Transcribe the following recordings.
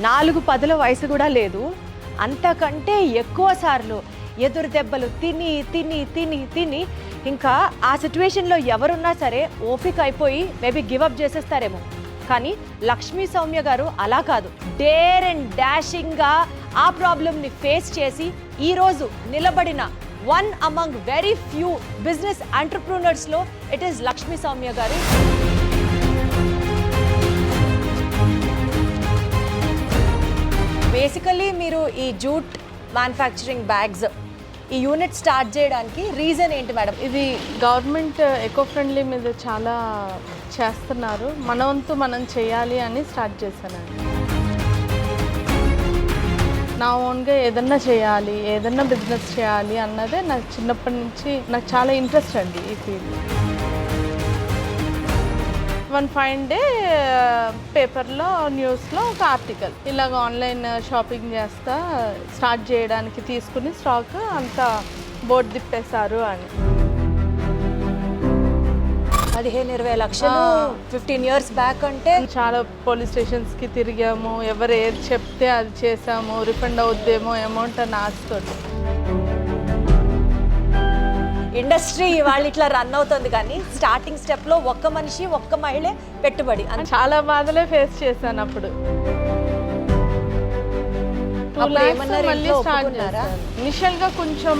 4-10 వయసు కూడా లేదు. అంతకంటే ఎక్కువ సార్లు ఎదురు దెబ్బలు తిని తిని తిని తిని ఇంకా ఆ సిచ్యువేషన్లో ఎవరున్నా సరే ఓపిక అయిపోయి మేబీ గివప్ చేసేస్తారేమో. కానీ లక్ష్మీ సౌమ్య గారు అలా కాదు, డేర్ అండ్ డాషింగ్గా ఆ ప్రాబ్లమ్ని ఫేస్ చేసి ఈరోజు నిలబడిన one among very few business ఎంటర్ప్రెన్యూర్స్లో it is Lakshmi Soumya garu. Basically మీరు ఈ జూట్ మ్యానుఫ్యాక్చరింగ్ బ్యాగ్స్ ఈ యూనిట్ స్టార్ట్ చేయడానికి రీజన్ ఏంటి మేడం? ఇది గవర్నమెంట్ ఎకో ఫ్రెండ్లీ మీద చాలా చేస్తున్నారు, మన వంతు మనం చేయాలి అని స్టార్ట్ చేశానండి. నా ఓన్గా ఏదన్నా చేయాలి, ఏదన్నా బిజినెస్ చేయాలి అన్నదే నాకు చిన్నప్పటి నుంచి నాకు చాలా ఇంట్రెస్ట్ అండి ఈ ఫీల్డ్. వన్ ఫైన్ డే పేపర్లో న్యూస్లో ఒక ఆర్టికల్ ఇలాగ ఆన్లైన్ షాపింగ్ చేస్తా స్టార్ట్ చేయడానికి తీసుకుని స్టాక్ అంతా బోర్డు తిప్పేశారు అని. 15-20 లక్షలు 15 years బ్యాక్ అంటే చాలా పోలీస్ స్టేషన్స్కి తిరిగాము, ఎవరు ఏది చెప్తే అది చేసాము, రిఫండ్ అవుద్దేమో అమౌంట్ అని ఆశతోటి. ఇండస్ట్రీ వాళ్ళు ఇట్లా రన్ అవుతుంది, కానీ స్టార్టింగ్ స్టెప్లో ఒక్క మనిషి ఒక్క మహిళే పెట్టుబడి. చాలా బాధలే ఫేస్ చేశాను అప్పుడు. 2 lakhs మళ్ళీ స్టార్ట్ చేశాను. ఇనిషియల్గా కొంచెం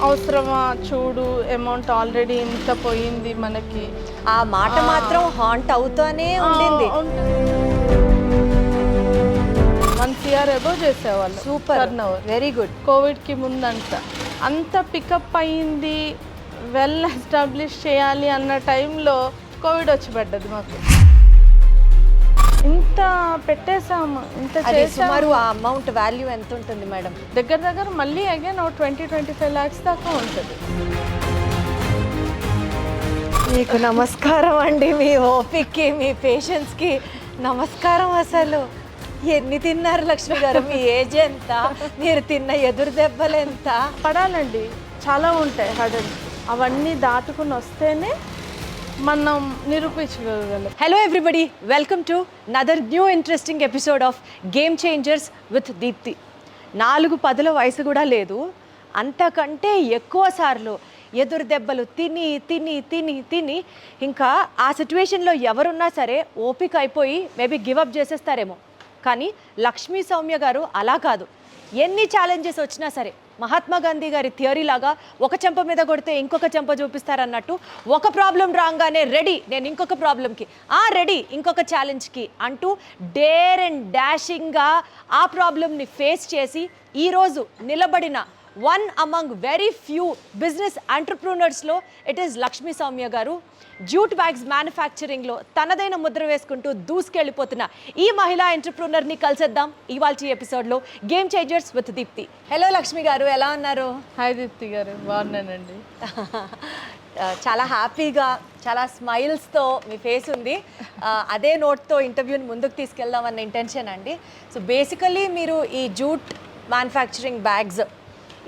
అవసరమా చూడు, అమౌంట్ ఆల్రెడీ ఇంత పోయింది మనకి, ఆ మాట మాత్రం హాంట్ అవుతానే ఉండింది. 1 crore అబౌవ్ చేసేవాళ్ళు. Super, turnover very good. కోవిడ్కి ముందంతా అంత పికప్ అయ్యింది, వెల్ ఎస్టాబ్లిష్ చేయాలి అన్న టైంలో కోవిడ్ వచ్చి పడ్డది మాకు. ఇంత పెట్టేసాము, ఇంత చేసాము. సుమారు ఆ అమౌంట్ వాల్యూ ఎంత ఉంటుంది మేడం? దగ్గర మళ్ళీ అగైన్ 20-25 lakhs దాకా ఉంటుంది. మీకు నమస్కారం అండి, మీ ఓపిక్కి మీ పేషెన్స్కి నమస్కారం. అసలు ఎన్ని తిన్నారు లక్ష్మి గారు? మీ ఏజ్ ఎంత? మీరు తిన్న ఎదురు దెబ్బలు ఎంత? పడాలండి, చాలా ఉంటాయి హడల్, అవన్నీ దాటుకుని వస్తేనే మనం నిరూపించగలగాలి. Hello everybody, welcome to another new interesting episode of game changers with Deepti. 4-10 వయసు కూడా లేదు, అంతకంటే ఎక్కువ సార్లు ఎదురు దెబ్బలు తిని తిని తిని తిని ఇంకా ఆ సిచ్యువేషన్లో ఎవరున్నా సరే ఓపిక అయిపోయి మేబీ గివప్ చేసేస్తారేమో. కానీ లక్ష్మీ సౌమ్య గారు అలా కాదు, ఎన్ని ఛాలెంజెస్ వచ్చినా సరే మహాత్మా గాంధీ గారి థియరీ లాగా ఒక చెంప మీద కొడితే ఇంకొక చెంప చూపిస్తారన్నట్టు, ఒక ప్రాబ్లం రాగానే రెడీ నేను ఇంకొక ప్రాబ్లంకి, రెడీ ఇంకొక ఛాలెంజ్కి అంటూ డేర్ అండ్ డాషింగ్గా ఆ ప్రాబ్లమ్ని ఫేస్ చేసి ఈరోజు నిలబడిన one among very few business ఎంటర్ప్రెన్యూర్స్లో it is Lakshmi Soumya garu. Jute bags మ్యానుఫ్యాక్చరింగ్లో తనదైన ముద్ర వేసుకుంటూ దూసుకెళ్ళిపోతున్న ఈ మహిళా ఎంటర్ప్రెన్యూర్ని కలిసేద్దాం ఇవాల్టి ఎపిసోడ్లో game changers with Deepti. Hello Lakshmi గారు, ఎలా ఉన్నారు? హాయ్ దీప్తి గారు, బాగున్నానండి. చాలా హ్యాపీగా, చాలా స్మైల్స్తో మీ ఫేస్ ఉంది. అదే నోట్తో ఇంటర్వ్యూని ముందుకు తీసుకెళ్దామన్న ఇంటెన్షన్ అండి. సో బేసికల్లీ మీరు ఈ జూట్ మ్యానుఫ్యాక్చరింగ్ బ్యాగ్స్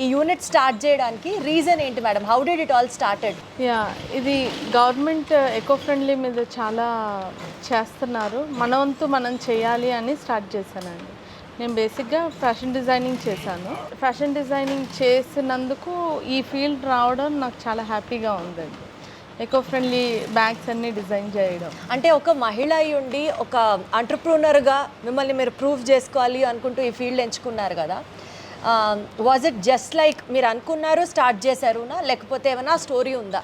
ఈ యూనిట్ స్టార్ట్ చేయడానికి రీజన్ ఏంటి madam? How did it all started? ఇది గవర్నమెంట్ ఎకో ఫ్రెండ్లీ మీద చాలా చేస్తున్నారు, మన వంతు మనం చేయాలి అని స్టార్ట్ చేశానండి. నేను బేసిక్గా ఫ్యాషన్ డిజైనింగ్ చేశాను. ఫ్యాషన్ డిజైనింగ్ చేసినందుకు ఈ ఫీల్డ్ రావడం నాకు చాలా హ్యాపీగా ఉందండి. ఎకో ఫ్రెండ్లీ బ్యాగ్స్ అన్ని డిజైన్ చేయడం అంటే ఒక మహిళ అయి ఉండి ఒక ఎంటర్ప్రెన్యూర్గా మిమ్మల్ని మీరు ప్రూవ్ చేసుకోవాలి అనుకుంటూ ఈ ఫీల్డ్ ఎంచుకున్నారు కదా. వాజ్ ఇట్ జస్ట్ లైక్ మీరు అనుకున్నారు స్టార్ట్ చేశారునా, లేకపోతే ఏమైనా స్టోరీ ఉందా?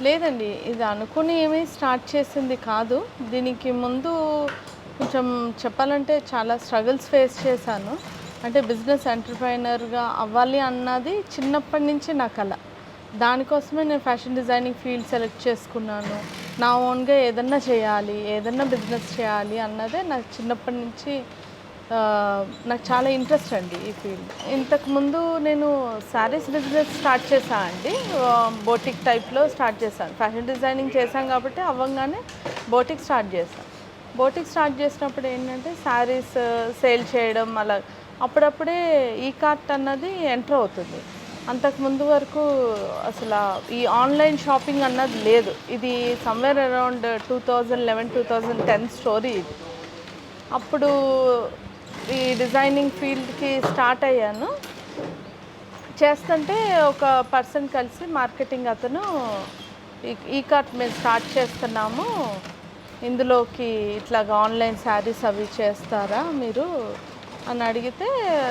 లేదండి, ఇది అనుకుని ఏమీ స్టార్ట్ చేసింది కాదు. దీనికి ముందు కొంచెం చెప్పాలంటే చాలా స్ట్రగుల్స్ ఫేస్ చేశాను. అంటే బిజినెస్ ఎంటర్ప్రైనర్గా అవ్వాలి అన్నది చిన్నప్పటి నుంచి నా కల. దానికోసమే నేను ఫ్యాషన్ డిజైనింగ్ ఫీల్డ్ సెలెక్ట్ చేసుకున్నాను. నా ఓన్గా ఏదన్నా చేయాలి, ఏదన్నా బిజినెస్ చేయాలి అన్నదే నాకు చిన్నప్పటి నుంచి నాకు చాలా ఇంట్రెస్ట్ అండి ఈ ఫీల్డ్. ఇంతకుముందు నేను శారీస్ బిజినెస్ స్టార్ట్ చేశాను అండి, బోటిక్ టైప్లో స్టార్ట్ చేశాను. ఫ్యాషన్ డిజైనింగ్ చేశాను కాబట్టి అవ్వగానే బోటిక్ స్టార్ట్ చేశాను. బోటిక్ స్టార్ట్ చేసినప్పుడు ఏంటంటే శారీస్ సేల్ చేయడం అలా, అప్పుడప్పుడే ఈ కార్ట్ అన్నది ఎంటర్ అవుతుంది. అంతకుముందు వరకు అసలు ఈ ఆన్లైన్ షాపింగ్ అన్నది లేదు. ఇది సమ్వేర్ అరౌండ్ 2011-2010 స్టోరీ ఇది. అప్పుడు డిజైనింగ్ ఫీల్డ్కి స్టార్ట్ అయ్యాను. చేస్తుంటే ఒక పర్సన్ కలిసి మార్కెటింగ్ అతను ఈ కార్ట్ మేము స్టార్ట్ చేస్తున్నాము, ఇందులోకి ఇట్లాగా ఆన్లైన్ శారీస్ అవి చేస్తారా మీరు అని అడిగితే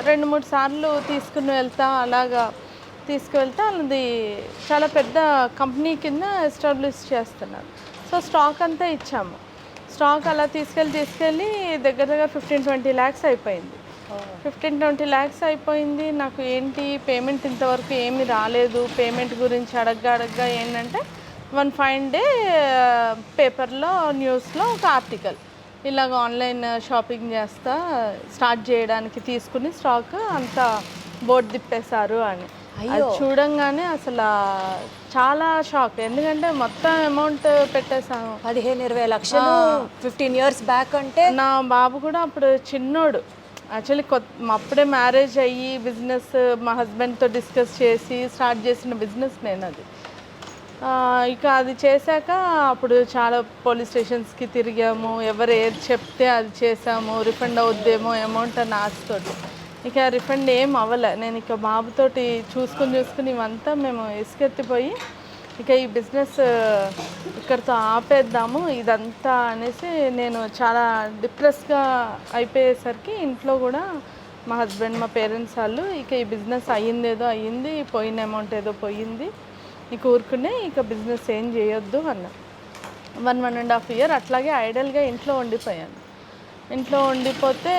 2-3 సార్లు తీసుకుని వెళ్తా, అలాగా తీసుకువెళ్తే అది చాలా పెద్ద కంపెనీ కింద ఎస్టాబ్లిష్ చేస్తున్నారు. సో స్టాక్ అంతా ఇచ్చాము. స్టాక్ అలా తీసుకెళ్ళి దగ్గర 15-20 ల్యాక్స్ అయిపోయింది. 15-20 ల్యాక్స్ అయిపోయింది. నాకు ఏంటి పేమెంట్ ఇంతవరకు ఏమీ రాలేదు. పేమెంట్ గురించి అడగ్గా ఏంటంటే వన్ ఫైన్ డే పేపర్లో న్యూస్లో ఒక ఆర్టికల్, ఇలాగ ఆన్లైన్ షాపింగ్ చేస్తా స్టార్ట్ చేయడానికి తీసుకుని స్టాక్ అంతా బోర్డు తిప్పేశారు అని. అది చూడంగానే అసలు చాలా షాక్. ఎందుకంటే మొత్తం అమౌంట్ పెట్టేశాను, 15-20 లక్షలు 15 ఇయర్స్ బ్యాక్. అంటే నా బాబు కూడా అప్పుడు చిన్నోడు. యాక్చువల్లీ అప్పుడే మ్యారేజ్ అయ్యి బిజినెస్ మా హస్బెండ్తో డిస్కస్ చేసి స్టార్ట్ చేసిన బిజినెస్ నేను అది. ఇక అది చేశాక అప్పుడు చాలా పోలీస్ స్టేషన్స్కి తిరిగాము, ఎవరు ఏది చెప్తే అది చేసాము, రిఫండ్ అవుద్దేమో అమౌంట్ అని ఆశతోటి. ఇక రిఫండ్ ఏం అవ్వలే. నేను ఇక బాబుతోటి చూసుకుని ఇవంతా మేము ఇసుకెత్తిపోయి ఇక ఈ బిజినెస్ ఇక్కడితో ఆపేద్దాము ఇదంతా అనేసి నేను చాలా డిప్రెస్గా అయిపోయేసరికి ఇంట్లో కూడా మా హస్బెండ్ మా పేరెంట్స్ వాళ్ళు ఇక ఈ బిజినెస్ అయ్యిందేదో అయ్యింది, పోయిన అమౌంట్ ఏదో పోయింది, ఇక ఊరుకునే ఇక బిజినెస్ ఏం చేయొద్దు అన్న. 1.5 ఇయర్ అట్లాగే ఐడల్గా ఇంట్లో ఉండిపోయాను. ఇంట్లో ఉండిపోతే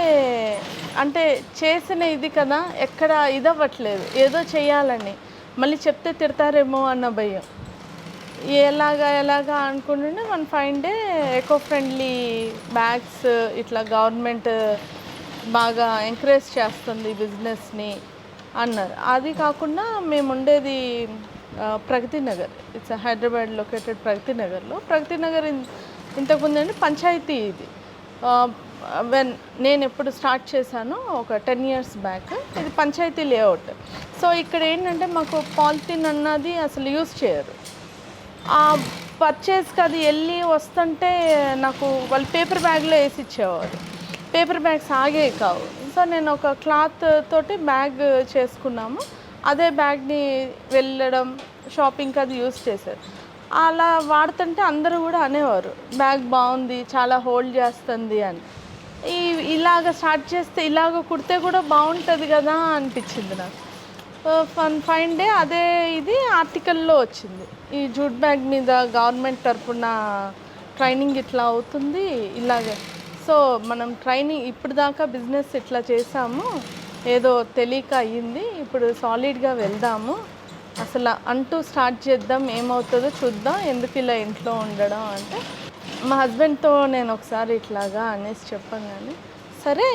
అంటే చేసిన ఇది కదా ఎక్కడ ఇదవ్వట్లేదు, ఏదో చేయాలని, మళ్ళీ చెప్తే తిడతారేమో అన్న భయం. ఎలాగా అనుకుంటుంటే one fine day eco friendly bags ఇట్లా గవర్నమెంట్ బాగా ఎంకరేజ్ చేస్తుంది బిజినెస్ని అన్నారు. అది కాకుండా మేము ఉండేది ప్రగతి నగర్, ఇట్స్ హైదరాబాద్ లొకేటెడ్ ప్రగతి నగర్లో. ప్రగతి నగర్ ఇంతకుముందు అంటే పంచాయతీ ఇది. నేను ఎప్పుడు స్టార్ట్ చేశాను ఒక 10 ఇయర్స్ బ్యాక్, ఇది పంచాయతీ లేఅవుట్. సో ఇక్కడ ఏంటంటే మాకు పాలిథిన్ అన్నది అసలు యూజ్ చేయరు. ఆ పర్చేస్కి అది వెళ్ళి వస్తుంటే నాకు వాళ్ళు పేపర్ బ్యాగ్లో వేసి ఇచ్చేవారు. పేపర్ బ్యాగ్స్ ఆగేవి కావు. సో నేను ఒక క్లాత్ తోటి బ్యాగ్ చేసుకున్నాము. అదే బ్యాగ్ని వెళ్ళడం షాపింగ్కి అది యూజ్ చేశారు. అలా వాడుతుంటే అందరూ కూడా అనేవారు బ్యాగ్ బాగుంది, చాలా హోల్డ్ చేస్తుంది అని. ఇలాగ స్టార్ట్ చేస్తే ఇలాగ కుడితే కూడా బాగుంటుంది కదా అనిపించింది నాకు. ఫైన్ డే అదే ఇది ఆర్టికల్లో వచ్చింది, ఈ జూట్ బ్యాగ్ మీద గవర్నమెంట్ తరఫున ట్రైనింగ్ ఇట్లా అవుతుంది ఇలాగే. సో మనం ట్రైనింగ్ ఇప్పుడు దాకా బిజినెస్ ఇట్లా చేసాము, ఏదో తెలియక అయ్యింది, ఇప్పుడు సాలిడ్గా వెళ్దాము, అసలు అంటూ స్టార్ట్ చేద్దాం, ఏమవుతుందో చూద్దాం, ఎందుకు ఇలా ఇంట్లో ఉండడం అంటే మా హస్బెండ్తో నేను ఒకసారి ఇట్లాగా అనేసి చెప్పాను. కానీ సరే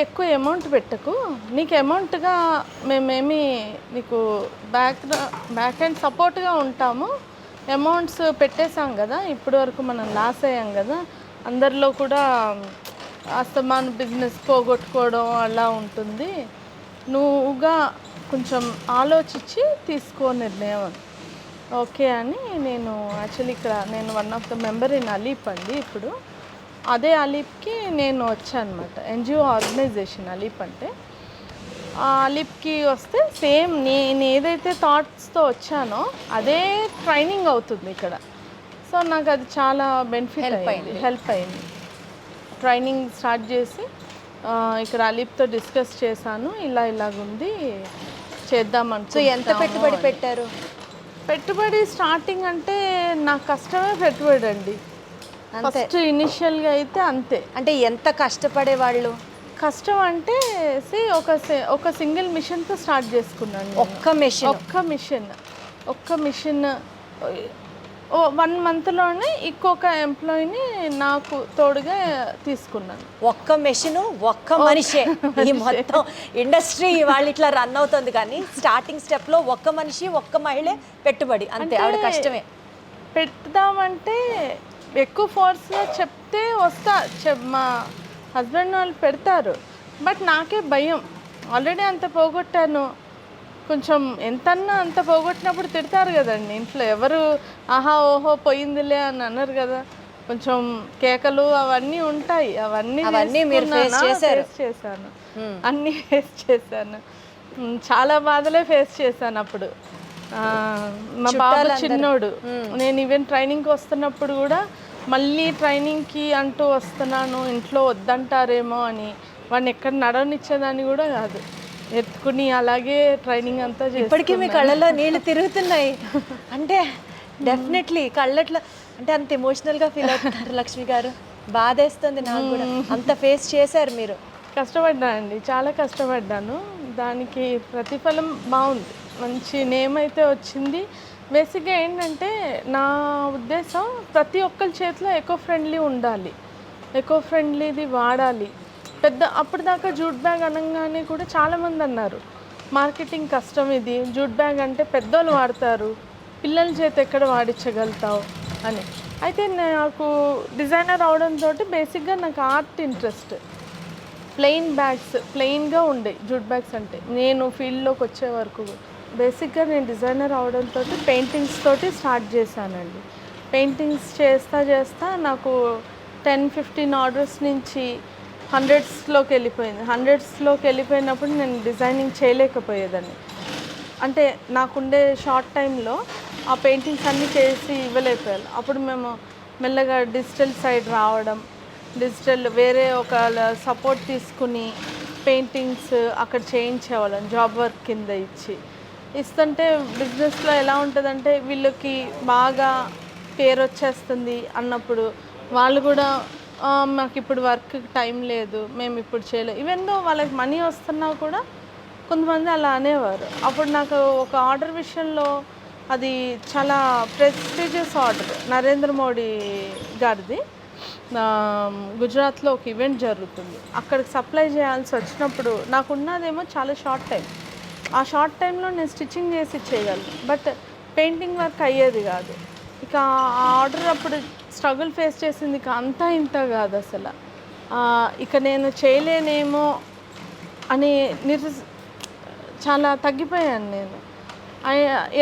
ఎక్కువ అమౌంట్ పెట్టకు, నీకు అమౌంట్గా మేమేమి నీకు బ్యాక్ అండ్ సపోర్ట్గా ఉంటాము, అమౌంట్స్ పెట్టేశాం కదా, ఇప్పటి వరకు మనం లాస్ అయ్యాం కదా, అందరిలో కూడా అస్తమాన బిజినెస్ పోగొట్టుకోవడం అలా ఉంటుంది, నువ్వుగా కొంచెం ఆలోచించి తీసుకో నిర్ణయం అని. ఓకే అని నేను యాక్చువల్లీ ఇక్కడ నేను one of the member in ALEAP అండి. ఇప్పుడు అదే అలీప్కి నేను వచ్చాను అనమాట. ఎన్జిఓ ఆర్గనైజేషన్ అలీప్ అంటే. ఆ అలీప్కి వస్తే సేమ్ నేను ఏదైతే థాట్స్తో వచ్చానో అదే ట్రైనింగ్ అవుతుంది ఇక్కడ. సో నాకు అది చాలా హెల్ప్ అయింది. ట్రైనింగ్ స్టార్ట్ చేసి ఇక్కడ అలీప్తో డిస్కస్ చేశాను, ఇలాగుంది చేద్దామని. సో ఎంత పెట్టుబడి పెట్టారు? పెట్టుబడి స్టార్టింగ్ అంటే నాకు కష్టమే పెట్టుబడి అండి. ఫస్ట్ ఇనిషియల్గా అయితే అంతే. అంటే ఎంత కష్టపడేవాళ్ళు? కష్టం అంటే ఒక సింగిల్ మిషన్తో స్టార్ట్ చేసుకున్నాను. ఒక్క మిషన్ 1 మంత్లోనే ఇంకొక ఎంప్లాయీని నాకు తోడుగా తీసుకున్నాను. ఒక్క మెషిన్ ఒక్క మనిషే ఈ మొత్తం ఇండస్ట్రీ వాళ్ళు ఇట్లా రన్ అవుతుంది. కానీ స్టార్టింగ్ స్టెప్లో ఒక్క మనిషి ఒక్క మహిళే పెట్టుబడి, అంతే. ఆవిడ కష్టమే. పెడదామంటే ఎక్కువ ఫోర్స్గా చెప్తే మా హస్బెండ్ వాళ్ళు పెడతారు, బట్ నాకే భయం. ఆల్రెడీ అంత పోగొట్టాను, కొంచెం ఎంతన్నా అంత పోగొట్టినప్పుడు తిడతారు కదండి ఇంట్లో. ఎవరు ఆహా ఓహో పోయిందిలే అని అన్నారు కదా. కొంచెం కేకలు అవన్నీ ఉంటాయి, అవన్నీ మీరు ఫేస్ చేశారు. చేశాను, అన్నీ ఫేస్ చేశాను. చాలా బాధలే ఫేస్ చేశాను అప్పుడు. మా బాబు చిన్నోడు, నేను ఈవెన్ ట్రైనింగ్కి వస్తున్నప్పుడు కూడా మళ్ళీ ట్రైనింగ్కి అంటూ వస్తున్నాను, ఇంట్లో వద్దంటారేమో అని వాడిని ఎక్కడ నడవనిచ్చేదాన్ని కూడా కాదు, ఎత్తుకుని అలాగే ట్రైనింగ్ అంతా చేసి. ఇప్పటికీ మీ కళ్ళలో నీళ్ళు తిరుగుతున్నాయి అంటే డెఫినెట్లీ కళ్ళట్లో అంటే అంత ఎమోషనల్గా ఫీల్ అవుతున్నారు లక్ష్మి గారు. బాధేస్తుంది నాకు కూడా, అంత ఫేస్ చేశారు మీరు. కష్టపడ్డానండి, చాలా కష్టపడ్డాను. దానికి ప్రతిఫలం బాగుంది, మంచి నేమ్ అయితే వచ్చింది. బేసిక్గా ఏంటంటే నా ఉద్దేశం ప్రతి ఒక్కరి చేతిలో ఎకో ఫ్రెండ్లీ ఉండాలి, ఎకో ఫ్రెండ్లీది వాడాలి. అప్పుడు దాకా జూట్ బ్యాగ్ అనగానే కూడా చాలామంది అన్నారు మార్కెటింగ్ కష్టం, ఇది జూట్ బ్యాగ్ అంటే పెద్దోళ్ళు వాడతారు, పిల్లల చేతి ఎక్కడ వాడించగలుగుతావు అని. అయితే నాకు డిజైనర్ అవడంతో బేసిక్గా నాకు ఆర్ట్ ఇంట్రెస్ట్. ప్లెయిన్ బ్యాగ్స్, ప్లెయిన్గా ఉండే జూట్ బ్యాగ్స్ అంటే నేను ఫీల్డ్లోకి వచ్చే వరకు బేసిక్గా నేను డిజైనర్ అవడంతో పెయింటింగ్స్ తోటి స్టార్ట్ చేశానండి. పెయింటింగ్స్ చేస్తా నాకు 10-15 ఆర్డర్స్ నుంచి హండ్రెడ్స్లోకి వెళ్ళిపోయినప్పుడు నేను డిజైనింగ్ చేయలేకపోయేదాన్ని. అంటే నాకుండే షార్ట్ టైంలో ఆ పెయింటింగ్స్ అన్నీ చేసి ఇవ్వలేకపోయాను. అప్పుడు మేము మెల్లగా డిజిటల్ సైడ్ రావడం, డిజిటల్ వేరే ఒక సపోర్ట్ తీసుకుని పెయింటింగ్స్ అక్కడ చేయించేవాళ్ళం, జాబ్ వర్క్ కింద ఇస్తుంటే బిజినెస్లో ఎలా ఉంటుందంటే వీళ్ళకి బాగా పేరు వచ్చేస్తుంది అన్నప్పుడు వాళ్ళు కూడా మాకు ఇప్పుడు వర్క్ టైం లేదు, మేము ఇప్పుడు చేయలేదు. ఈవెన్ దో వాళ్ళకి మనీ వస్తున్నా కూడా కొంతమంది అలా అనేవారు. అప్పుడు నాకు ఒక ఆర్డర్ విషయంలో అది చాలా ప్రెస్టీజియస్ ఆర్డర్, నరేంద్ర మోడీ గారిది, గుజరాత్లో ఒక ఈవెంట్ జరుగుతుంది, అక్కడికి సప్లై చేయాల్సి వచ్చినప్పుడు నాకున్నదేమో చాలా షార్ట్ టైం. ఆ షార్ట్ టైంలో నేను స్టిచ్చింగ్ చేసి ఇచ్చేయగలను, బట్ పెయింటింగ్ వర్క్ అయ్యేది కాదు. ఇక ఆ ఆర్డర్ అప్పుడు స్ట్రగుల్ ఫేస్ చేసింది ఇక అంతా ఇంత కాదు అసలు. ఇక నేను చేయలేనేమో అని చాలా తగ్గిపోయాను నేను.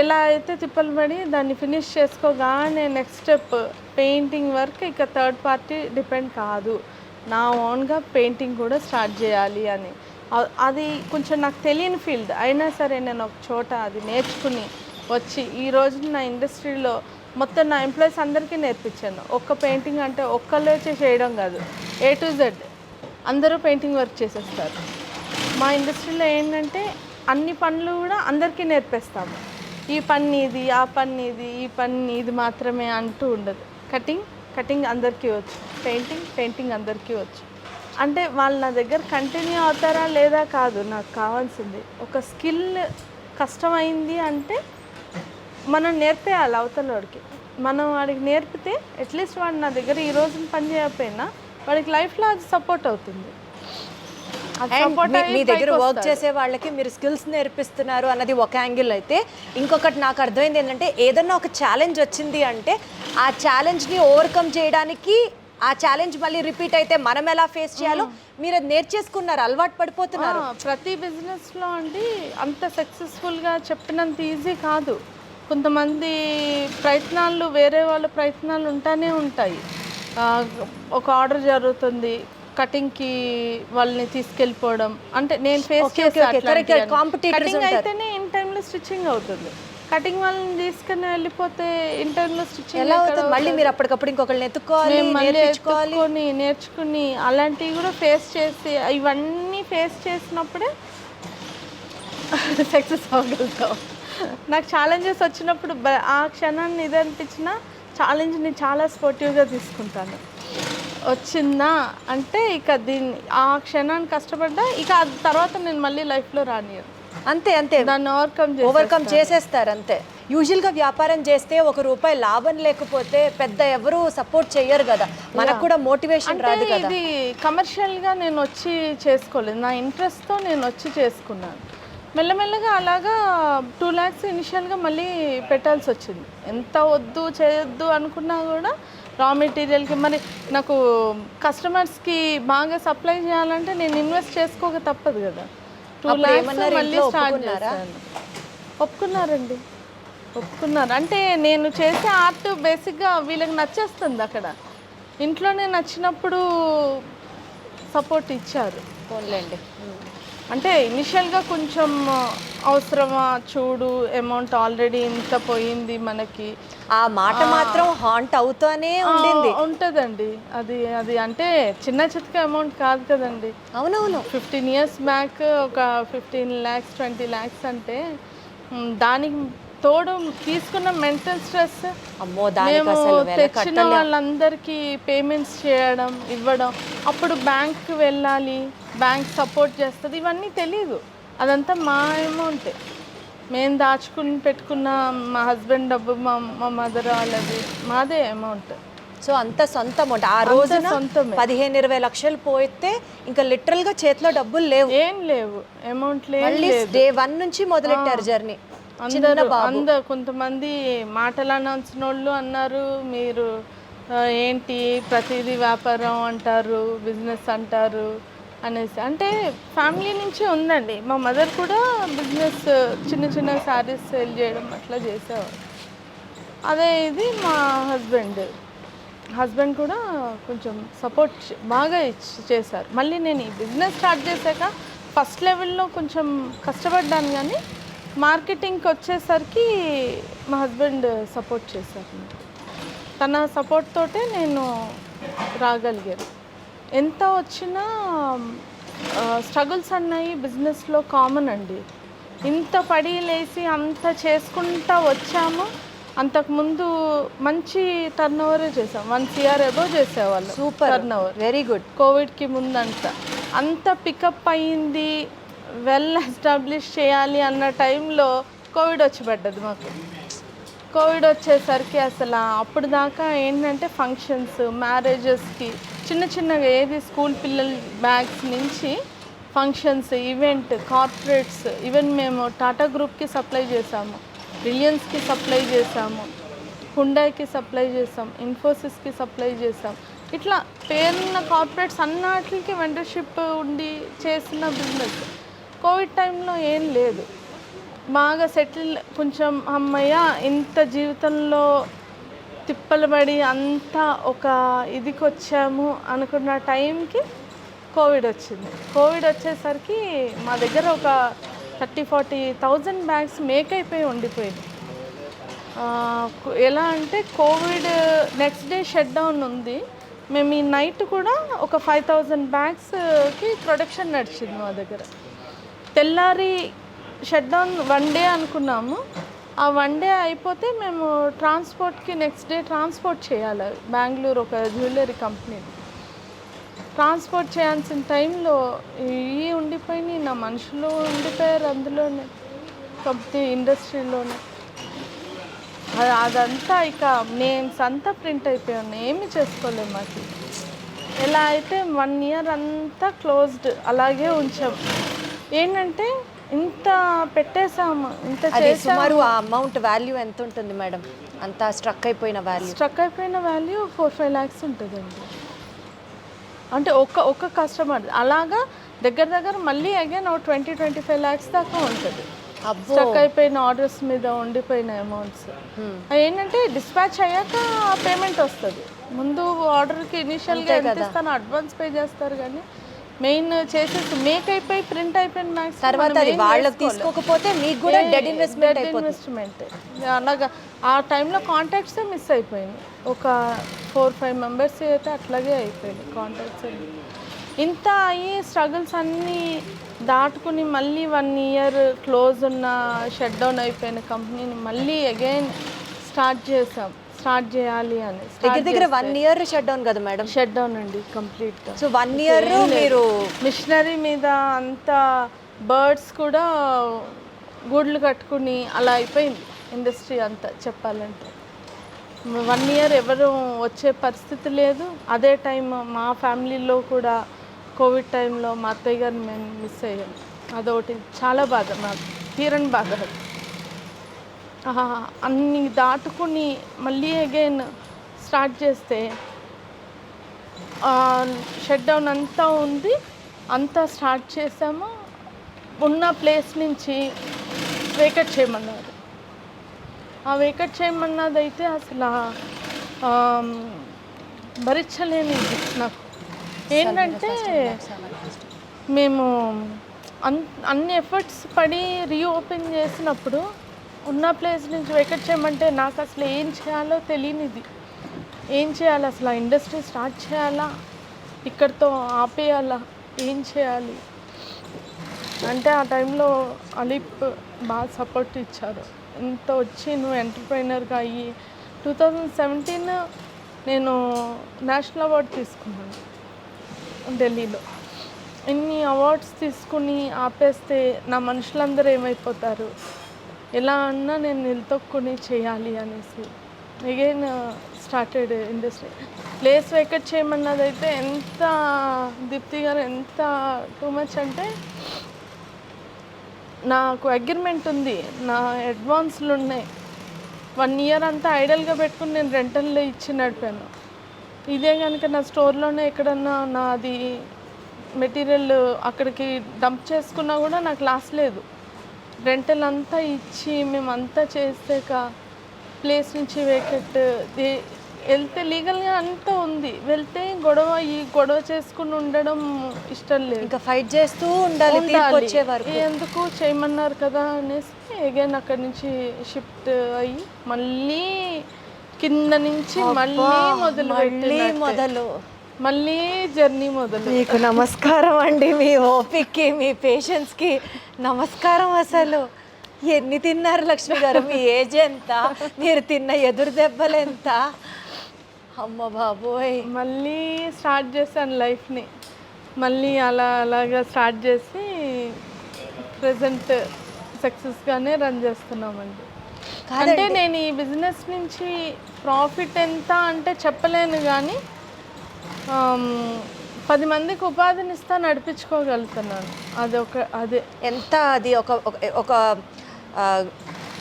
ఎలా అయితే తిప్పలు పడి దాన్ని ఫినిష్ చేసుకోగానే నెక్స్ట్ స్టెప్ పెయింటింగ్ వర్క్, ఇక థర్డ్ పార్టీ డిపెండ్ కాదు, నా ఓన్గా పెయింటింగ్ కూడా స్టార్ట్ చేయాలి అని. అది కొంచెం నాకు తెలియని ఫీల్డ్ అయినా సరే నేను ఒక చోట అది నేర్చుకుని వచ్చి ఈరోజు నా ఇండస్ట్రీలో మొత్తం నా ఎంప్లాయీస్ అందరికీ నేర్పించాను. ఒక్క పెయింటింగ్ అంటే ఒక్కళ్ళే చేయడం కాదు, A to Z అందరూ పెయింటింగ్ వర్క్ చేసేస్తారు. మా ఇండస్ట్రీలో ఏంటంటే అన్ని పనులు కూడా అందరికీ నేర్పిస్తాము. ఈ పని ఇది, ఆ పని ఇది, ఈ పని ఇది మాత్రమే అంటూ ఉండదు. కటింగ్ అందరికీ వచ్చు, పెయింటింగ్ అందరికీ వచ్చు. అంటే వాళ్ళు నా దగ్గర కంటిన్యూ అవుతారా లేదా కాదు, నాకు కావాల్సింది ఒక స్కిల్. కష్టమైంది అంటే మనం నేర్పేయాలి అవతల వాడికి. మనం వాడికి నేర్పితే అట్లీస్ట్ వాడు నా దగ్గర ఈ రోజున పని చేయకపోయినా వాడికి లైఫ్లో అది సపోర్ట్ అవుతుంది. మీ దగ్గర వర్క్ చేసే వాళ్ళకి మీరు స్కిల్స్ నేర్పిస్తున్నారు అన్నది ఒక యాంగిల్ అయితే, ఇంకొకటి నాకు అర్థమైంది ఏంటంటే ఏదన్నా ఒక ఛాలెంజ్ వచ్చింది అంటే ఆ ఛాలెంజ్ని ఓవర్కమ్ చేయడానికి, ఆ ఛాలెంజ్ మళ్ళీ రిపీట్ అయితే మనం ఎలా ఫేస్ చేయాలో మీరు అది నేర్చేసుకున్నారు, అలవాటు పడిపోతున్నారు. ప్రతి బిజినెస్లో అండి అంత సక్సెస్ఫుల్గా చెప్పినంత ఈజీ కాదు. కొంతమంది ప్రయత్నాలు, వేరే వాళ్ళ ప్రయత్నాలు ఉంటానే ఉంటాయి. ఒక ఆర్డర్ జరుగుతుంది, కటింగ్కి వాళ్ళని తీసుకెళ్ళిపోవడం, అంటే నేను ఫేస్ చేసే కటింగ్ అయితేనే ఇన్ టైంలో స్టిచ్చింగ్ అవుతుంది. కటింగ్ వాళ్ళని తీసుకుని వెళ్ళిపోతే ఇన్ టైంలో స్టిచ్చింగ్ ఎలా అవుతుంది? మళ్ళీ మీరు అప్పటికప్పుడు ఇంకొకరిని ఎత్తుకోవాలి, నేర్చుకుని అలాంటివి కూడా ఫేస్ చేసి, ఇవన్నీ ఫేస్ చేసినప్పుడే సక్సెస్ అవ్వగలుగుతాం. నాకు ఛాలెంజెస్ వచ్చినప్పుడు ఆ క్షణాన్ని ఇది అనిపించిన ఛాలెంజ్ని చాలా స్పోర్టివ్గా తీసుకుంటాను. వచ్చిందా అంటే ఇక దీన్ని ఆ క్షణాన్ని కష్టపడ్డా ఇక తర్వాత నేను మళ్ళీ లైఫ్లో రానియను. అంతే దాన్ని ఓవర్కమ్ చేసేస్తారు అంతే. యూజువల్గా వ్యాపారం చేస్తే ₹1 లాభం లేకపోతే పెద్ద ఎవరు సపోర్ట్ చేయరు కదా, మనకు కూడా మోటివేషన్ రాదు కదా. ఇది కమర్షియల్గా నేను వచ్చి చేసుకోలేదు, నా ఇంట్రెస్ట్తో నేను వచ్చి చేసుకున్నాను. మెల్లమెల్లగా అలాగా 2 lakhs ఇనిషియల్గా మళ్ళీ పెట్టాల్సి వచ్చింది. ఎంత వద్దు చేయొద్దు అనుకున్నా కూడా రా మెటీరియల్కి మరి నాకు కస్టమర్స్కి బాగా సప్లై చేయాలంటే నేను ఇన్వెస్ట్ చేసుకోక తప్పదు కదా. 2 lakhs మళ్ళీ స్టార్ట్ చేశాను. ఒప్పుకున్నారు. అంటే నేను చేసే ఆర్ట్ బేసిక్గా వీళ్ళకి నచ్చేస్తుంది. అక్కడ ఇంట్లోనే నచ్చినప్పుడు సపోర్ట్ ఇచ్చారు. ఫోన్లేండి. అంటే ఇనిషియల్గా కొంచెం అవసరమా చూడు, అమౌంట్ ఆల్రెడీ ఇంత పోయింది మనకి, ఆ మాట మాత్రం హాంట్ అవుతూనే ఉండింది. ఉంటుందండి. అది అది అంటే చిన్న చితక అమౌంట్ కాదు కదండి. అవునవును. 15 years బ్యాక్ ఒక 15 lakhs 20 lakhs అంటే దానికి తోడు తీసుకున్న మెంటల్ స్ట్రెస్, అమ్మో, దానికి మేము అసలు వెల తెచ్చిన కట్టలేం. వాళ్ళందరికీ పేమెంట్స్ చేయడం, ఇవ్వడం, అప్పుడు బ్యాంక్కి వెళ్ళాలి, బ్యాంక్ సపోర్ట్ చేస్తుంది, ఇవన్నీ తెలీదు. అదంతా మా అమౌంటే, మేము దాచుకుని పెట్టుకున్న మా హస్బెండ్ డబ్బు, మా మదర్ వాళ్ళది, మాదే అమౌంట్. సో అంత సొంత అమౌంట్ ఆ రోజున సొంతమే. 15-20 లక్షలు పోతే ఇంకా లిటరల్ గా చేతిలో డబ్బులు లేవు. ఏం లేవు, అమౌంట్ మళ్ళీ లేదు. డే 1 నుంచి మొదలెట్టారు జర్నీ. అందరూ కొంతమంది మాటలు అనాల్సిన వాళ్ళు అన్నారు, మీరు ఏంటి ప్రతిదీ వ్యాపారం అంటారు, బిజినెస్ అంటారు అనేసి. అంటే ఫ్యామిలీ నుంచి ఉందండి. మా మదర్ కూడా బిజినెస్ చిన్న చిన్న శారీస్ సేల్ చేయడం అట్లా చేసేవారు. అదే ఇది మా హస్బెండ్ కూడా కొంచెం సపోర్ట్ బాగా చేశారు. మళ్ళీ నేను ఈ బిజినెస్ స్టార్ట్ చేశాక ఫస్ట్ లెవెల్లో కొంచెం కష్టపడ్డాను, కానీ మార్కెటింగ్కి వచ్చేసరికి మా హస్బెండ్ సపోర్ట్ చేశారు. తన సపోర్ట్ తోటే నేను రాగలిగాను. ఎంత వచ్చినా స్ట్రగుల్స్ అన్నాయి బిజినెస్లో కామన్ అండి. ఇంత పడి లేసి అంత చేసుకుంటా వచ్చాము. అంతకుముందు మంచి టర్న్ ఓవరే చేసాం, 1 crore అబోవ్ చేసేవాళ్ళు. Super, turnover. Very good. కోవిడ్కి అంత పికప్ అయ్యింది, వెల్ ఎస్టాబ్లిష్ చేయాలి అన్న టైంలో కోవిడ్ వచ్చి పడ్డది మాకు. కోవిడ్ వచ్చేసరికి అసలు అప్పుడు దాకా ఏంటంటే ఫంక్షన్స్, మ్యారేజెస్కి చిన్న చిన్నగా ఏది స్కూల్ పిల్లల బ్యాగ్స్ నుంచి ఫంక్షన్స్, ఈవెంట్, కార్పొరేట్స్, ఈవెన్ మేము టాటా గ్రూప్కి సప్లై చేసాము, రిలయన్స్కి సప్లై చేసాము, హుండాయ్కి సప్లై చేసాం, ఇన్ఫోసిస్కి సప్లై చేసాం. ఇట్లా పేరున్న కార్పొరేట్స్ అన్నిటికి వెండర్షిప్ ఉండి చేసిన బిజినెస్. కోవిడ్ టైంలో ఏం లేదు, బాగా సెటిల్, కొంచెం అమ్మయ్య ఇంత జీవితంలో తిప్పలు పడి అంతా ఒక ఇదికి వచ్చాము అనుకున్న టైంకి కోవిడ్ వచ్చింది. కోవిడ్ వచ్చేసరికి మా దగ్గర ఒక 30,000-40,000 బ్యాగ్స్ మేక్ అయిపోయి ఉండిపోయింది. ఎలా అంటే Covid next day shut down ఉంది, మేము ఈ నైట్ కూడా ఒక 5,000 బ్యాగ్స్కి ప్రొడక్షన్ నడిచింది మా దగ్గర. తెల్లారి షట్ డౌన్ 1 day అనుకున్నాము, ఆ 1 day అయిపోతే మేము ట్రాన్స్పోర్ట్కి నెక్స్ట్ డే ట్రాన్స్పోర్ట్ చేయాలి. బెంగళూరు ఒక జ్యువెలరీ కంపెనీ ట్రాన్స్పోర్ట్ చేయాల్సిన టైంలో ఈ ఉండిపోయి నా మనుషులు ఉండిపోయారు అందులోనే, కంపెనీ ఇండస్ట్రీలోనే. అదంతా ఇక నేమ్స్ అంతా ప్రింట్ అయిపోయాను, ఏమీ చేసుకోలేము. మాకు ఎలా అయితే 1 year అంతా క్లోజ్డ్ అలాగే ఉంచాం. ఏంటంటే ఇంత పెట్టేసాము, ఇంత చేసాము. సుమారు ఆ అమౌంట్ వాల్యూ ఎంత ఉంటుంది మేడం? అంత స్ట్రక్ అయిపోయిన వాల్యూ 4-5 lakhs ఉంటుందండి. అంటే ఒక్క కస్టమర్ అలాగా దగ్గర మళ్ళీ అగైన్ 20-25 lakhs దాకా ఉంటుంది. స్ట్రక్ అయిపోయిన ఆర్డర్స్ మీద ఉండిపోయిన అమౌంట్స్ ఏంటంటే డిస్పాచ్ అయ్యాక పేమెంట్ వస్తుంది. ముందు ఆర్డర్కి ఇనిషియల్గా ఎంత ఇస్తాను అడ్వాన్స్ పే చేస్తారు, కానీ మెయిన్ చేసేసి మేక్ అయిపోయి ప్రింట్ అయిపోయిన మ్యాక్స్ తర్వాత వాళ్ళకి తీసుకోకపోతే మీకు కూడా డెడ్ ఇన్వెస్ట్మెంట్. అలాగా ఆ టైంలో కాంటాక్ట్సే మిస్ అయిపోయింది. ఒక 4-5 members అయితే అట్లాగే అయిపోయింది కాంటాక్ట్స్. ఇంత అయ్యి స్ట్రగుల్స్ అన్నీ దాటుకుని మళ్ళీ 1 year క్లోజ్ ఉన్న షట్ డౌన్ అయిపోయిన కంపెనీని మళ్ళీ అగైన్ స్టార్ట్ చేయాలి అని దగ్గర 1 year షట్ డౌన్ కదా మేడం? షట్ డౌన్ అండి కంప్లీట్. సో 1 year మీరు మిషనరీ మీద అంతా బర్డ్స్ కూడా గూడ్లు కట్టుకుని అలా అయిపోయింది ఇండస్ట్రీ అంతా చెప్పాలంటే. 1 year ఎవరు వచ్చే పరిస్థితి లేదు. అదే టైం మా ఫ్యామిలీలో కూడా కోవిడ్ టైంలో మా అత్తయ్య గారిని మేము మిస్ అయ్యాం. అదొకటి చాలా బాధ, నాకు తీరని బాధ. అన్నీ దాటుకుని మళ్ళీ అగైన్ స్టార్ట్ చేస్తే షట్ డౌన్ అంతా ఉంది, అంతా స్టార్ట్ చేసాము. ఉన్న ప్లేస్ నుంచి వేకట్ చేయమన్నారు. ఆ వేకట్ చేయమన్నది అయితే అసలు భరించలేని ఇది నాకు. ఏంటంటే మేము అన్ని ఎఫర్ట్స్ పడి రీఓపెన్ చేసినప్పుడు ఉన్న ప్లేస్ నుంచి వెకెట్ చేయమంటే నాకు అసలు ఏం చేయాలో తెలియనిది. ఏం చేయాలి, అసలు ఆ ఇండస్ట్రీ స్టార్ట్ చేయాలా, ఇక్కడితో ఆపేయాలా, ఏం చేయాలి అంటే ఆ టైంలో అలీప్ బాగా సపోర్ట్ ఇచ్చారు. ఇంత వచ్చి నువ్వు ఎంటర్ప్రైనర్గా అయ్యి 2017 నేను నేషనల్ అవార్డు తీసుకున్నాను ఢిల్లీలో. ఇన్ని అవార్డ్స్ తీసుకుని ఆపేస్తే నా మనుషులందరూ ఏమైపోతారు, ఎలా అన్నా నేను నిలతొక్కుని చేయాలి అనేసి again started industry. Place vacate చేయమన్నది అయితే ఎంత దీప్తి గారు ఎంత టూ మచ్ అంటే, నాకు అగ్రిమెంట్ ఉంది, నా అడ్వాన్స్లు ఉన్నాయి, 1 year అంతా ఐడల్గా పెట్టుకుని నేను రెంటల్లో ఇచ్చి నడిపాను. ఇదే కనుక నా స్టోర్లోనే ఎక్కడన్నా నాది మెటీరియల్ అక్కడికి డంప్ చేసుకున్నా కూడా నాకు లాస్ లేదు. రెంటల్ అంతా ఇచ్చి మేమంతా చేసాక ప్లేస్ నుంచి వేకెట్ వెళ్తే లీగల్గా అంతా ఉంది, వెళ్తే గొడవ చేసుకుని ఉండడం ఇష్టం లేదు. ఇంకా ఫైట్ చేస్తూ ఉండాలి వచ్చేవారు. ఎందుకు చేయమన్నారు కదా అనేసి అగైన్ అక్కడి నుంచి షిఫ్ట్ అయ్యి మళ్ళీ కింద నుంచి మళ్ళీ జర్నీ మొదలు. మీకు నమస్కారం అండి, మీ ఓపిక్కి మీ పేషెన్స్కి నమస్కారం. అసలు ఎన్ని తిన్నారు లక్ష్మి గారు, మీ ఏజ్ ఎంత, మీరు తిన్న ఎదురు దెబ్బలు ఎంత? అమ్మ బాబోయ్. మళ్ళీ స్టార్ట్ చేశాను లైఫ్ని, మళ్ళీ అలాగా స్టార్ట్ చేసి ప్రజెంట్ సక్సెస్గానే రన్ చేస్తున్నామండి. అంటే నేను ఈ బిజినెస్ నుంచి ప్రాఫిట్ ఎంత అంటే చెప్పలేను, కానీ 10 మందికి ఉపాధిని ఇస్తా నడిపించుకోగలుగుతున్నాను. అదే ఎంత అది ఒక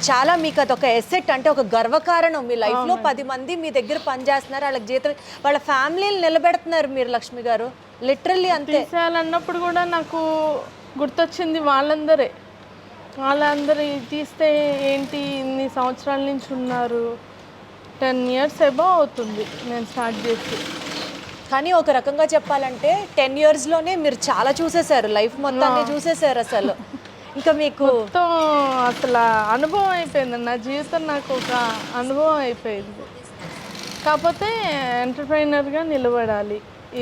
చాలా మీకు అదొక ఎసెట్, అంటే ఒక గర్వకారణం. మీ లైఫ్లో 10 మంది మీ దగ్గర పనిచేస్తున్నారు, వాళ్ళకి జీతం, వాళ్ళ ఫ్యామిలీని నిలబెడుతున్నారు మీరు లక్ష్మి గారు. లిటరల్లీ అంతే. తీసేయాలన్నప్పుడు కూడా నాకు గుర్తొచ్చింది వాళ్ళందరూ తీస్తే ఏంటి, ఇన్ని సంవత్సరాల నుంచి ఉన్నారు, 10 years అబౌవ్ అవుతుంది నేను స్టార్ట్ చేసి. కానీ ఒక రకంగా చెప్పాలంటే 10 yearsలోనే మీరు చాలా చూసేశారు, లైఫ్ మొత్తాన్ని చూసేశారు. అసలు ఇంకా మీకు అసలు అనుభవం అయిపోయింది, నా జీవితం నాకు ఒక అనుభవం అయిపోయింది. కాకపోతే ఎంటర్ప్రైనర్గా నిలబడాలి,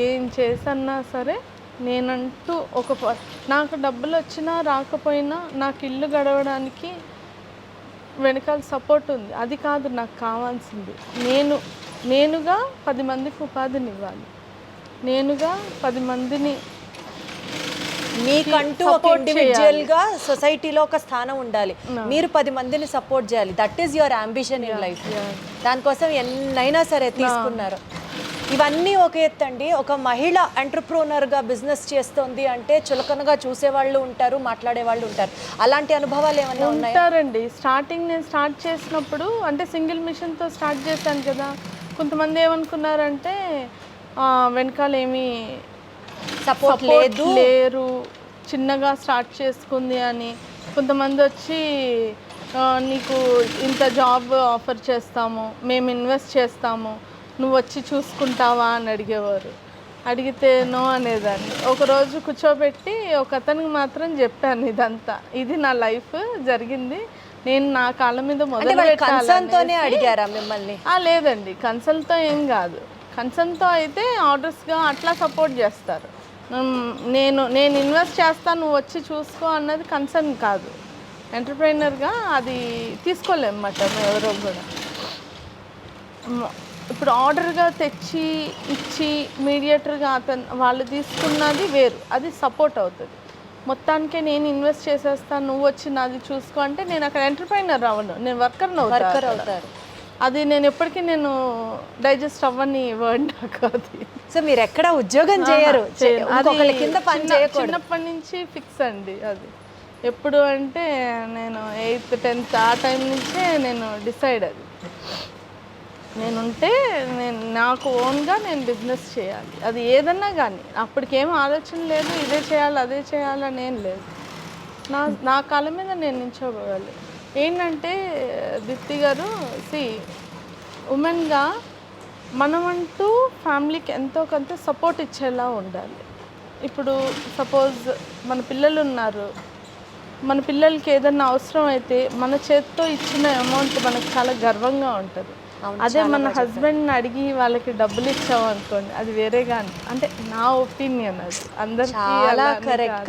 ఏం చేసన్నా సరే నేనంటూ నాకు డబ్బులు వచ్చినా రాకపోయినా నాకు ఇల్లు గడవడానికి వెనకాల సపోర్ట్ ఉంది. అది కాదు నాకు కావాల్సింది, నేనుగా 10 మందికి ఉపాధిని ఇవ్వాలి, నేనుగా 10 మందిని, మీకంటూ ఒక ఇండివిజువల్గా సొసైటీలో ఒక స్థానం ఉండాలి, మీరు 10 మందిని సపోర్ట్ చేయాలి. That is your ambition in life. దానికోసం ఎన్నైనా సరే తీసుకున్నారు. ఇవన్నీ ఒక ఎత్తండి. ఒక మహిళ ఎంటర్ప్రెన్యూర్గా బిజినెస్ చేస్తుంది అంటే చులకనగా చూసేవాళ్ళు ఉంటారు, మాట్లాడేవాళ్ళు ఉంటారు. అలాంటి అనుభవాలు ఏమైనా ఉంటారండి. స్టార్టింగ్ నేను స్టార్ట్ చేసినప్పుడు అంటే సింగిల్ మిషన్తో స్టార్ట్ చేశాను కదా, కొంతమంది ఏమనుకున్నారంటే వెనకాల ఏమీ సపోర్ట్ లేరు, చిన్నగా స్టార్ట్ చేసుకుంది అని. కొంతమంది వచ్చి నీకు ఇంత జాబ్ ఆఫర్ చేస్తాము, మేము ఇన్వెస్ట్ చేస్తాము, నువ్వు వచ్చి చూసుకుంటావా అని అడిగేవారు. అడిగితే నో అనేదాన్ని. ఒకరోజు కూర్చోబెట్టి ఒక అతనికి మాత్రం చెప్పాను, ఇదంతా ఇది నా లైఫ్ జరిగింది, నేను నా కాళ్ళ మీద మొదలు పెట్టాలని. అడిగారా మిమ్మల్ని? లేదండి, కన్సల్ట్తో ఏం కాదు. కన్సల్ట్తో అయితే ఆర్డర్స్గా అట్లా సపోర్ట్ చేస్తారు. నేను ఇన్వెస్ట్ చేస్తాను, నువ్వు వచ్చి చూసుకో అన్నది కన్సర్న్ కాదు. ఎంటర్ప్రైనర్గా అది తీసుకోలేమన్నమాట ఎవరో కూడా. ఇప్పుడు ఆర్డర్గా తెచ్చి ఇచ్చి మీడియేటర్గా వాళ్ళు తీసుకున్నది వేరు, అది సపోర్ట్ అవుతుంది. మొత్తానికే నేను ఇన్వెస్ట్ చేసేస్తాను, నువ్వు వచ్చి నాది చూసుకో అంటే నేను అక్కడ ఎంటర్ప్రైనర్ అవ్వను, నేను వర్కర్ అవుతారు. అది నేను ఎప్పటికీ డైజెస్ట్ అవ్వని వర్డ్ నాకు అది. సో మీరు ఎక్కడ ఉద్యోగం చేయరు, కింద పని చేయకూడదు, చిన్నప్పటి నుంచి ఫిక్స్ అండి అది. ఎప్పుడు అంటే నేను 8th 10th ఆ టైం నుంచే నేను డిసైడ్. అది నాకు ఓన్గా నేను బిజినెస్ చేయాలి, అది ఏదన్నా కానీ. అప్పటికేం ఆలోచన లేదు ఇదే చేయాలి అదే చేయాలని ఏం లేదు. నా కాళ్ళ మీద నేను నిల్చోవాలి. ఏంటంటే దీప్తి గారు, ఉమెన్గా మనమంటూ ఫ్యామిలీకి ఎంతో కొంత సపోర్ట్ ఇచ్చేలా ఉండాలి. ఇప్పుడు సపోజ్ మన పిల్లలు ఉన్నారు, మన పిల్లలకి ఏదన్నా అవసరం అయితే మన చేతితో ఇచ్చిన అమౌంట్ మనకు చాలా గర్వంగా ఉంటుంది. అదే మన హస్బెండ్ని అడిగి వాళ్ళకి డబ్బులు ఇచ్చాము అనుకోండి, అది వేరేగా అంటే నా ఒపీనియన్. అది అందరికీ చాలా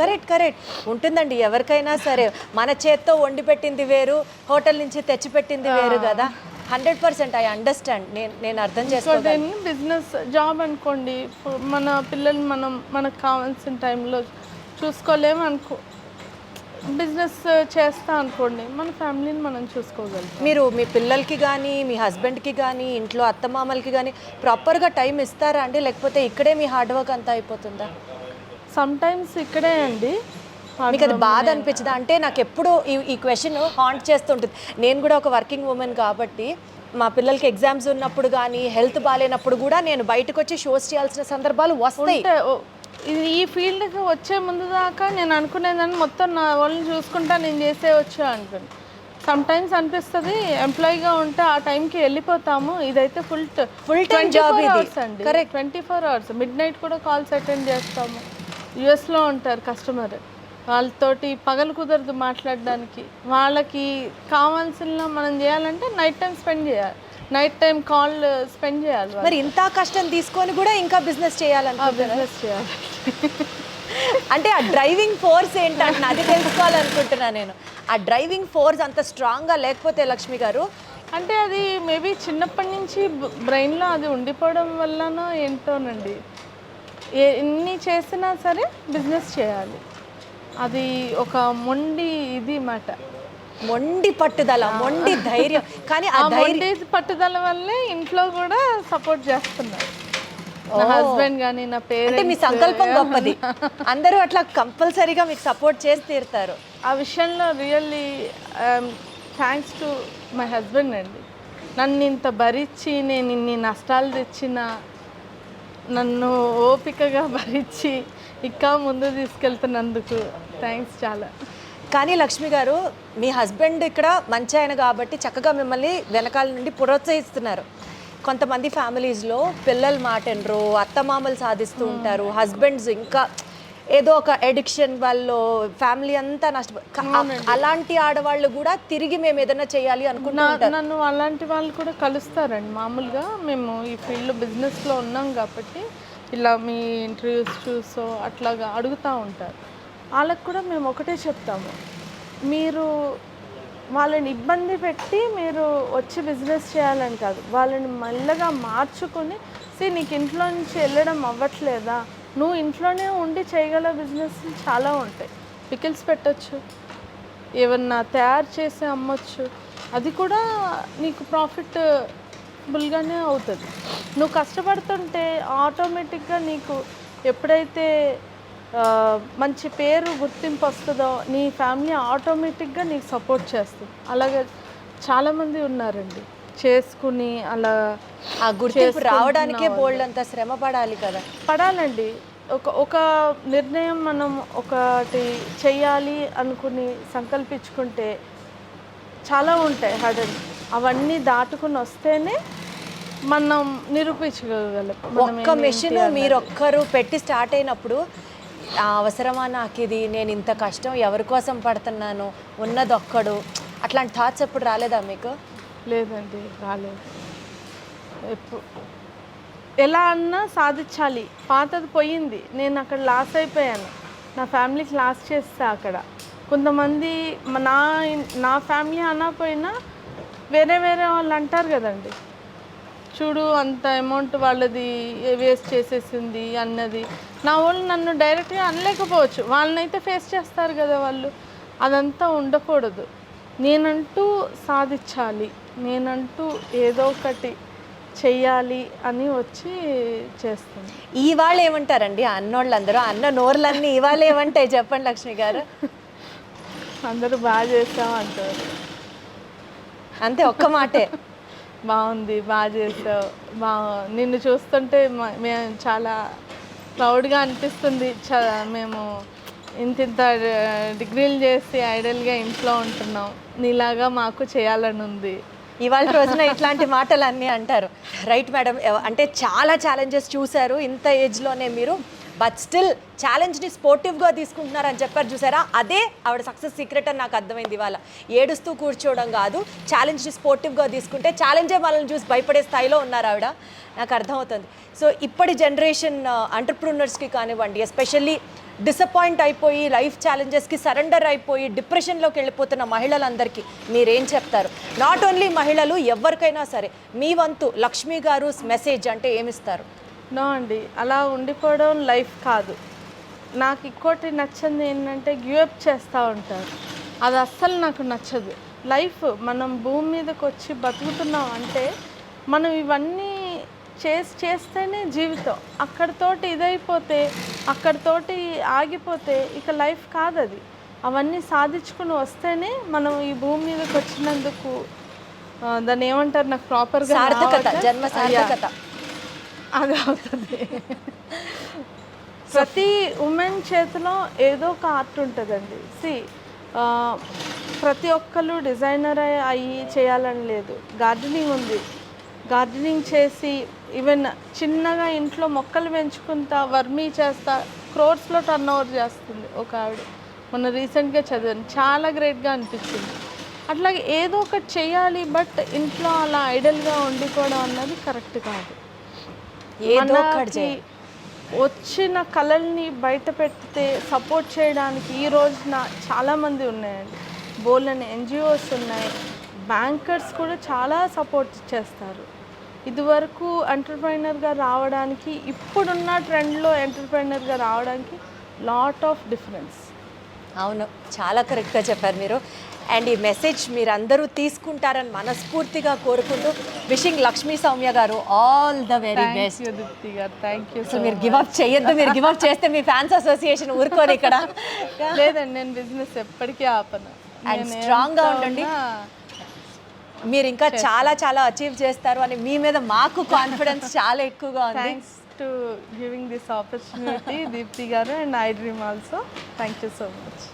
కరెక్ట్ ఉంటుందండి. ఎవరికైనా సరే మన చేత్తో వండి పెట్టింది వేరు, హోటల్ నుంచి తెచ్చి పెట్టింది వేరు కదా. 100% ఐ అండర్స్టాండ్. నేను అర్థం చేసుకోగలను. బిజినెస్ జాబ్ అనుకోండి, మన పిల్లల్ని మనకు కావాల్సిన టైంలో చూసుకోలేము అనుకో, బిజినెస్ చేస్తా అనుకోండి, మన ఫ్యామిలీని మనం చూసుకోగలుగుతాం. మీరు మీ పిల్లలకి కానీ మీ హస్బెండ్కి కానీ ఇంట్లో అత్తమామలకి కానీ ప్రాపర్గా టైం ఇస్తారా అండి, లేకపోతే ఇక్కడే మీ హార్డ్ వర్క్ అంతా అయిపోతుందా? సమ్ టైమ్స్ ఇక్కడే అండి. మీకు అది బాధ అనిపించదా? అంటే నాకు ఎప్పుడు ఈ క్వశ్చన్ హాంట్ చేస్తుంటుంది. నేను కూడా ఒక వర్కింగ్ ఉమెన్ కాబట్టి మా పిల్లలకి ఎగ్జామ్స్ ఉన్నప్పుడు కానీ హెల్త్ బాగాలేనప్పుడు కూడా నేను బయటకు వచ్చి షోస్ చేయాల్సిన సందర్భాలు వస్తాయి. ఈ ఫీల్డ్కి వచ్చే ముందు దాకా నేను అనుకునేదాన్ని మొత్తం నా వాళ్ళని చూసుకుంటా నేను చేసేయచ్చు అనుకుని. సమ్ టైమ్స్ అనిపిస్తుంది ఎంప్లాయీగా ఉంటే ఆ టైంకి వెళ్ళిపోతాము, ఇదైతే ఫుల్ టైం జాబ్ అండి. Correct, 24 hours. మిడ్ నైట్ కూడా కాల్స్ అటెండ్ చేస్తాము. యుఎస్లో ఉంటారు కస్టమర్, వాళ్ళతోటి పగలు కుదరదు మాట్లాడడానికి. వాళ్ళకి కావాల్సిన మనం చేయాలంటే నైట్ టైం స్పెండ్ చేయాలి, నైట్ టైం కాల్ స్పెండ్ చేయాలి. మరి ఇంత కష్టం తీసుకొని కూడా ఇంకా బిజినెస్ బిజినెస్ చేయాలి అంటే ఆ డ్రైవింగ్ ఫోర్స్ ఏంటంటే అది తెలుసుకోవాలనుకుంటున్నా నేను. ఆ డ్రైవింగ్ ఫోర్స్ అంత స్ట్రాంగ్గా లేకపోతే లక్ష్మి గారు, అంటే అది మేబీ చిన్నప్పటి నుంచి బ్రెయిన్లో అది ఉండిపోవడం వల్లనో ఏంటోనండి, ఎన్ని చేసినా సరే బిజినెస్ చేయాలి. అది ఒక మొండి పట్టుదల, మొండి ధైర్యం. కానీ ఆ మొండి పట్టుదల వల్లే ఇంట్లో కూడా సపోర్ట్ చేస్తున్నారు నా హస్బెండ్ కానీ నా పేరెంట్స్. మీ సంకల్పం గొప్పది, అందరూ అట్లా కంపల్సరీగా మీకు సపోర్ట్ చేసి తీరుతారు. ఆ విషయంలో really thanks to my husband అండి. నన్ను ఇంత భరించి, నేను ఇన్ని నష్టాలు తెచ్చిన, నన్ను ఓపికగా భరించి ఇంకా ముందు తీసుకెళ్తున్నందుకు థ్యాంక్స్ చాలా. కానీ లక్ష్మి గారు, మీ హస్బెండ్ ఇక్కడ మంచి ఆయన కాబట్టి చక్కగా మిమ్మల్ని వెనకాల నుండి ప్రోత్సహిస్తున్నారు. కొంతమంది ఫ్యామిలీస్లో పిల్లలు మాటనరు, అత్తమామలు సాధిస్తూ ఉంటారు, హస్బెండ్స్ ఇంకా ఏదో ఒక ఎడిక్షన్ వాళ్ళు ఫ్యామిలీ అంతా అలాంటి ఆడవాళ్ళు కూడా తిరిగి మేము ఏదైనా చేయాలి అనుకుంటున్నాం. నన్ను అలాంటి వాళ్ళు కూడా కలుస్తారండి. మామూలుగా మేము ఈ ఫీల్డ్లో బిజినెస్లో ఉన్నాం కాబట్టి ఇలా మీ ఇంటర్వ్యూస్ చూసో అట్లాగా అడుగుతూ ఉంటారు. వాళ్ళకు కూడా మేము ఒకటే చెప్తాము, మీరు వాళ్ళని ఇబ్బంది పెట్టి మీరు వచ్చి బిజినెస్ చేయాలని కాదు, వాళ్ళని మెల్లగా మార్చుకొని, నీకు ఇంట్లో నుంచి వెళ్ళడం అవ్వట్లేదా, నువ్వు ఇంట్లోనే ఉండి చేయగల బిజినెస్ చాలా ఉంటాయి. పికిల్స్ పెట్టచ్చు, ఏమన్నా తయారు చేసి అమ్మచ్చు, అది కూడా నీకు ప్రాఫిటబుల్గానే అవుతుంది. నువ్వు కష్టపడుతుంటే ఆటోమేటిక్గా నీకు ఎప్పుడైతే మంచి పేరు గుర్తింపు వస్తుందో నీ ఫ్యామిలీ ఆటోమేటిక్గా నీకు సపోర్ట్ చేస్తుంది. అలాగే చాలామంది ఉన్నారండి చేసుకుని అలా ఆ గుర్తింపు రావడానికే బోల్డ్ అంత శ్రమ పడాలి కదా. పడాలండి. ఒక నిర్ణయం మనం ఒకటి చెయ్యాలి అనుకుని సంకల్పించుకుంటే చాలా ఉంటాయి హడల్, అవన్నీ దాటుకుని వస్తేనే మనం నిరూపించగలం. ఒక్క మెషిన్ మీరొక్కరు పెట్టి స్టార్ట్ అయినప్పుడు అవసరమా నాకు ఇది, నేను ఇంత కష్టం ఎవరి కోసం పడుతున్నాను, ఉన్నదొక్కడు, అట్లాంటి థాట్స్ ఎప్పుడు రాలేదా మీకు? లేదండి, రాలేదు. ఎప్పుడు ఎలా అన్నా సాధించాలి, పాతది పోయింది, నేను అక్కడ లాస్ అయిపోయాను, నా ఫ్యామిలీకి లాస్ చేస్తా. అక్కడ కొంతమంది నా ఫ్యామిలీ అనకపోయినా వేరే వాళ్ళు అంటారు కదండి, చూడు అంత అమౌంట్ వాళ్ళది వేస్ట్ చేసేసింది అన్నది. నా వాళ్ళు నన్ను డైరెక్ట్గా అనలేకపోవచ్చు, వాళ్ళనైతే ఫేస్ చేస్తారు కదా వాళ్ళు. అదంతా ఉండకూడదు. నేనంటూ సాధించాలి, నేనంటూ ఏదో ఒకటి చెయ్యాలి అని వచ్చి చేస్తాను. ఇవాళ ఏమంటారండి అన్నోళ్ళందరూ, అన్న నోర్లన్నీ ఇవాళ ఏమంటాయి చెప్పండి లక్ష్మి గారు? అందరూ బాగా చేస్తాం అంటారు, అంతే, ఒక్క మాటే. బాగుంది, బాగా చేసావు, నిన్ను చూస్తుంటే మేము చాలా ప్రౌడ్గా అనిపిస్తుంది. మేము ఇంత డిగ్రీలు చేసి ఐడల్గా ఇంట్లో ఉంటున్నాం, నీలాగా మాకు చేయాలని ఉంది ఇవాళ రోజున ఇట్లాంటి మాటలు అన్నీ అంటారు. రైట్ మేడం, అంటే చాలా ఛాలెంజెస్ చూశారు ఇంత ఏజ్లోనే మీరు, బట్ స్టిల్ ఛాలెంజ్ని స్పోర్టివ్గా తీసుకుంటున్నారని చెప్పారు చూసారా, అదే ఆవిడ సక్సెస్ సీక్రెట్ అని నాకు అర్థమైంది. ఇవాళ ఏడుస్తూ కూర్చోవడం కాదు, ఛాలెంజ్ని స్పోర్టివ్గా తీసుకుంటే ఛాలెంజే మనల్ని చూసి భయపడే స్థాయిలో ఉన్నారు ఆవిడ, నాకు అర్థమవుతుంది. సో ఇప్పటి జనరేషన్ ఎంటర్ప్రూనర్స్కి కానివ్వండి, ఎస్పెషల్లీ డిసప్పాయింట్ అయిపోయి లైఫ్ ఛాలెంజెస్కి సరెండర్ అయిపోయి డిప్రెషన్లోకి వెళ్ళిపోతున్న మహిళలందరికీ మీరేం చెప్తారు? నాట్ ఓన్లీ మహిళలు, ఎవరికైనా సరే మీ వంతు లక్ష్మి గారు మెసేజ్ అంటే ఏమిస్తారు? నో అండి, అలా ఉండిపోవడం లైఫ్ కాదు. నాకు ఇంకోటి నచ్చింది ఏంటంటే గివప్ చేస్తూ ఉంటారు, అది అస్సలు నాకు నచ్చదు. లైఫ్ మనం భూమి మీదకి వచ్చి బతుకుతున్నాం అంటే మనం ఇవన్నీ చేస్తేనే జీవితం. అక్కడితోటి ఇదైపోతే, అక్కడితోటి ఆగిపోతే ఇక లైఫ్ కాదు అది. అవన్నీ సాధించుకుని వస్తేనే మనం ఈ భూమి మీదకి వచ్చినందుకు దాన్ని ఏమంటారు, నాకు ప్రాపర్గా సార్థకత, జన్మ సార్థకత అది అవుతుంది. ప్రతి ఉమెన్ చేతిలో ఏదో ఒక ఆర్ట్ ఉంటుందండి. ప్రతి ఒక్కరు డిజైనర్ అయ్యి చేయాలని లేదు. గార్డెనింగ్ ఉంది, గార్డెనింగ్ చేసి ఈవెన్ చిన్నగా ఇంట్లో మొక్కలు పెంచుకుంటా వర్మీ చేస్తా క్రోర్స్లో టర్న్ ఓవర్ చేస్తుంది ఒక ఆవిడ. మొన్న రీసెంట్గా చదివాను, చాలా గ్రేట్గా అనిపించింది. అట్లాగే ఏదో ఒకటి చేయాలి, బట్ ఇంట్లో అలా ఐడల్గా ఉండిపోవడం అన్నది కరెక్ట్ కాదు. మనకి వచ్చిన కళల్ని బయట పెడితే సపోర్ట్ చేయడానికి ఈ రోజున చాలామంది ఉన్నాయండి. బోల్డని ఎన్జిఓస్ ఉన్నాయి, బ్యాంకర్స్ కూడా చాలా సపోర్ట్ చేస్తారు. ఇదివరకు ఎంటర్ప్రైనర్గా రావడానికి, ఇప్పుడున్న ట్రెండ్లో ఎంటర్ప్రైనర్గా రావడానికి లాట్ ఆఫ్ డిఫరెన్స్. అవును, చాలా కరెక్ట్గా చెప్పారు మీరు. అండ్ ఈ మెసేజ్ మీరందరూ తీసుకుంటారని మనస్ఫూర్తిగా కోరుకుంటూ, విషింగ్ లక్ష్మీ సౌమ్య గారు all the very best. Thank you. So మీరు గివ్ అప్ చేయొద్దు, మీరు గివ్ అప్ చేస్తే మీ ఫ్యాన్స్ అసోసియేషన్ ఊరుకోరు ఇక్కడ. లేదండి, నేను బిజినెస్ ఎప్పటికీ ఆపను. అండ్ స్ట్రాంగ్గా ఉండండి, మీరు ఇంకా చాలా చాలా అచీవ్ చేస్తారు అని మీ మీద మాకు కాన్ఫిడెన్స్ చాలా ఎక్కువగా ఉంది. Thanks to giving this opportunity Deepti garu, and I dream also. Thank you so much.